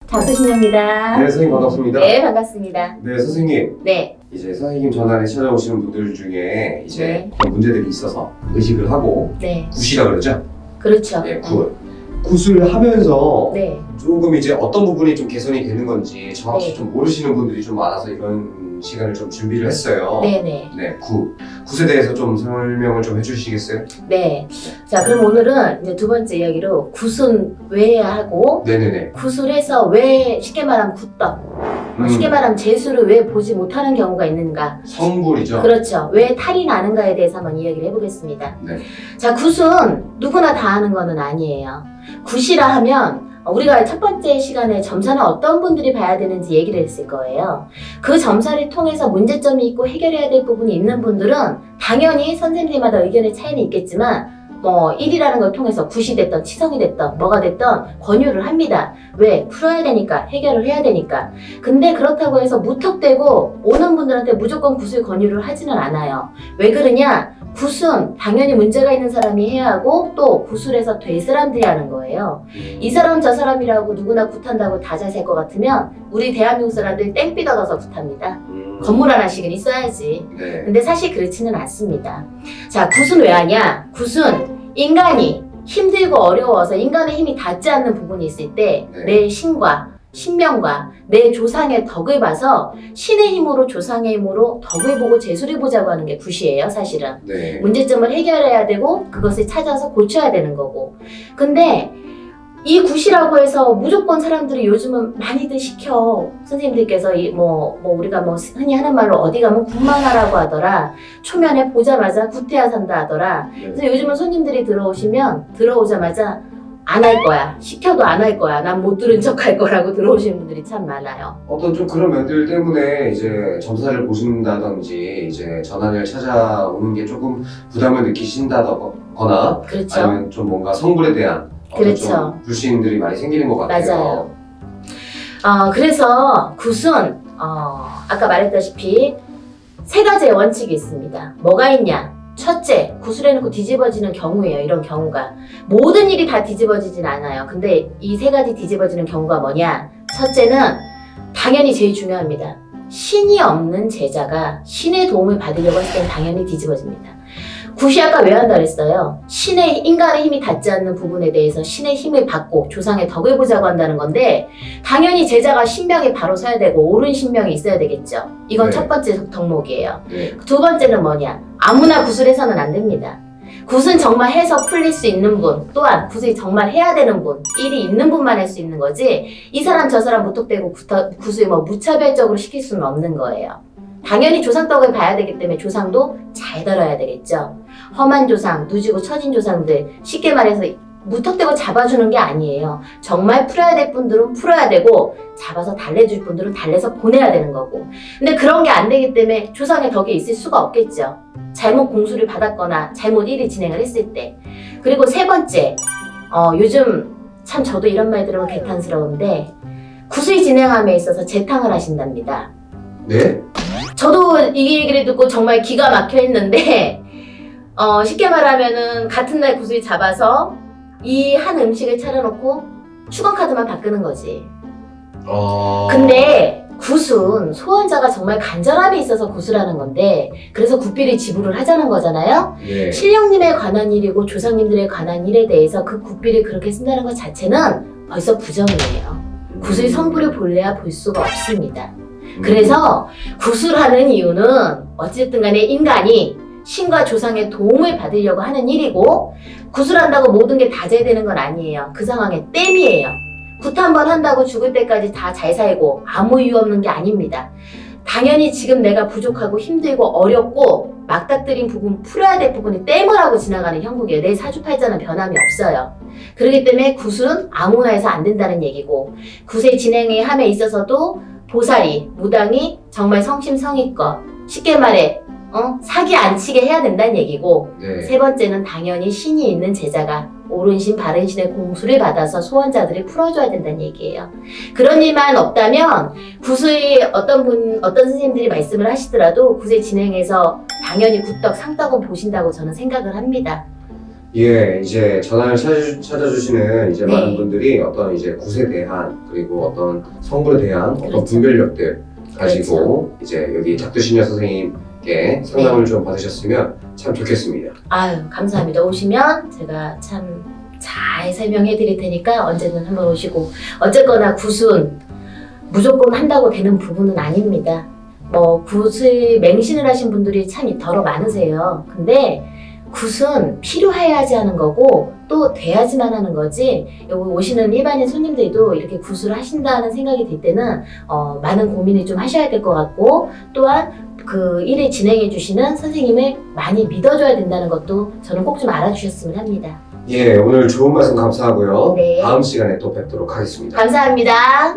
박도신입니다. 네, 선생님 반갑습니다. 네, 반갑습니다. 네, 선생님. 네, 이제 선생님 전화에 찾아오시는 분들 중에 이제 네. 어떤 문제들이 있어서 의식을 하고 네, 굿이라 그러죠? 그렇죠. 네, 굿. 굿을 하면서 네, 조금 이제 어떤 부분이 좀 개선이 되는 건지 정확히 네. 좀 모르시는 분들이 좀 많아서 이런 시간을 좀 준비를 했어요. 네, 네, 네, 굿. 굿에 대해서 좀 설명을 좀 해주시겠어요? 네. 자, 그럼 오늘은 이제 두 번째 이야기로 굿은 왜 해야 하고, 네네네. 굿을 해서 왜 쉽게 말하면 굿떡, 쉽게 말하면 재수를 왜 보지 못하는 경우가 있는가? 성불이죠? 그렇죠. 왜 탈이 나는가에 대해서 한번 이야기를 해보겠습니다. 네. 자, 굿은 누구나 다 하는 거는 아니에요. 굿이라 하면 우리가 첫 번째 시간에 점사는 어떤 분들이 봐야 되는지 얘기를 했을 거예요. 그 점사를 통해서 문제점이 있고 해결해야 될 부분이 있는 분들은 당연히 선생님들마다 의견의 차이는 있겠지만 뭐 1이라는 걸 통해서 굿이 됐던 치성이 됐던 뭐가 됐던 권유를 합니다. 왜? 풀어야 되니까, 해결을 해야 되니까. 근데 그렇다고 해서 무턱대고 오는 분들한테 무조건 굿을 권유를 하지는 않아요. 왜 그러냐? 굿은 당연히 문제가 있는 사람이 해야 하고 또 굿을 해서 될 사람들이 하는 거예요. 이 사람 저 사람이라고 누구나 굿한다고 다 잘 살 것 같으면 우리 대한민국 사람들 땡삐 닫아서 굿합니다. 건물 하나씩은 있어야지. 네. 근데 사실 그렇지는 않습니다. 자, 굿은 왜 하냐? 굿은 인간이 힘들고 어려워서 인간의 힘이 닿지 않는 부분이 있을 때 네. 내 신과 신명과 내 조상의 덕을 봐서 신의 힘으로 조상의 힘으로 덕을 보고 재수를 보자고 하는 게 굿이에요, 사실은. 네. 문제점을 해결해야 되고 그것을 찾아서 고쳐야 되는 거고. 근데 이 굿이라고 해서 무조건 사람들이 요즘은 많이들 시켜. 선생님들께서 우리가 흔히 하는 말로 어디 가면 굿만하라고 하더라. 초면에 보자마자 굿해야 산다 하더라. 네. 그래서 요즘은 손님들이 들어오자마자 안 할 거야. 시켜도 안 할 거야. 난 못 들은 척 할 거라고 들어오시는 분들이 참 많아요. 어떤 좀 그런 면들 때문에 이제 점사를 보신다든지 이제 전환을 찾아오는 게 조금 부담을 느끼신다거나 그렇죠. 아니면 좀 뭔가 성불에 대한 어떤 그렇죠. 좀 불신들이 많이 생기는 것 같아요. 맞아요. 그래서 굿은 아까 말했다시피 세 가지의 원칙이 있습니다. 뭐가 있냐? 첫째, 굿을 해놓고 뒤집어지는 경우예요. 이런 경우가. 모든 일이 다 뒤집어지진 않아요. 근데 이 세 가지 뒤집어지는 경우가 뭐냐? 첫째는 당연히 제일 중요합니다. 신이 없는 제자가 신의 도움을 받으려고 했을 땐 당연히 뒤집어집니다. 굿이 아까 왜 한다 그랬어요? 인간의 힘이 닿지 않는 부분에 대해서 신의 힘을 받고 조상의 덕을 보자고 한다는 건데 당연히 제자가 신명이 바로 서야 되고 옳은 신명이 있어야 되겠죠. 이건 네. 첫 번째 덕목이에요. 네. 두 번째는 뭐냐? 아무나 굿을 해서는 안 됩니다. 굿은 정말 해서 풀릴 수 있는 분, 또한 굿을 정말 해야 되는 분, 일이 있는 분만 할 수 있는 거지 이 사람 저 사람 무턱대고 굿을 무차별적으로 시킬 수는 없는 거예요. 당연히 조상덕을 봐야 되기 때문에 조상도 잘 다뤄야 되겠죠. 험한 조상, 누지고 처진 조상들 쉽게 말해서 무턱대고 잡아주는 게 아니에요. 정말 풀어야 될 분들은 풀어야 되고 잡아서 달래줄 분들은 달래서 보내야 되는 거고. 근데 그런 게 안 되기 때문에 조상의 덕이 있을 수가 없겠죠. 잘못 공수를 받았거나 잘못 일을 진행을 했을 때. 그리고 세 번째, 요즘 참 저도 이런 말 들으면 개탄스러운데 굿을 진행함에 있어서 재탕을 하신답니다. 네? 저도 이 얘기를 듣고 정말 기가 막혀 했는데 쉽게 말하면은 같은 날 굿을 잡아서 이 한 음식을 차려놓고 축원카드만 바꾸는 거지. 근데 굿은 소원자가 정말 간절함이 있어서 굿을 하는 건데 그래서 굿비를 지불을 하자는 거잖아요. 네. 신령님에 관한 일이고 조상님들에 관한 일에 대해서 그 굿비를 그렇게 쓴다는 것 자체는 벌써 부정이에요. 굿을 성부를 볼래야 볼 수가 없습니다. 그래서 굿을 하는 이유는 어쨌든 간에 인간이 신과 조상의 도움을 받으려고 하는 일이고 굿을 한다고 모든 게 다 잘 되는 건 아니에요. 그 상황에 땜이에요. 굿 한 번 한다고 죽을 때까지 다 잘 살고 아무 이유 없는 게 아닙니다. 당연히 지금 내가 부족하고 힘들고 어렵고 막닥뜨린 부분 풀어야 될 부분이 땜을 하고 지나가는 형국이에요. 내 사주팔자는 변함이 없어요. 그렇기 때문에 굿은 아무나 해서 안 된다는 얘기고 굿의 진행의 함에 있어서도 보살이, 무당이 정말 성심성의껏 쉽게 말해 사기 안 치게 해야 된다는 얘기고 네. 세 번째는 당연히 신이 있는 제자가 옳은 신, 바른 신의 공수를 받아서 소원자들을 풀어줘야 된다는 얘기예요. 그런 일만 없다면 굿의 어떤 선생님들이 말씀을 하시더라도 굿의 진행에서 당연히 굿덕, 상덕은 보신다고 저는 생각을 합니다. 예, 이제 전화를 찾아주시는 이제 네. 많은 분들이 어떤 이제 굿에 대한 그리고 어떤 성분에 대한 어떤 그렇죠. 분별력들 가지고 이제 여기 작두신여 선생님께 상담을 좀 받으셨으면 참 좋겠습니다. 아유, 감사합니다. 오시면 제가 참 잘 설명해 드릴 테니까 언제든 한번 오시고, 어쨌거나 굿은 무조건 한다고 되는 부분은 아닙니다. 뭐 굿을 맹신을 하신 분들이 참 더러 많으세요. 근데 굿은 필요해야지 하는 거고 또 돼야지만 하는 거지, 여기 오시는 일반인 손님들도 이렇게 굿을 하신다는 생각이 들 때는 많은 고민을 좀 하셔야 될 것 같고, 또한 그 일을 진행해 주시는 선생님을 많이 믿어줘야 된다는 것도 저는 꼭 좀 알아주셨으면 합니다. 예, 오늘 좋은 말씀 감사하고요. 네. 다음 시간에 또 뵙도록 하겠습니다. 감사합니다.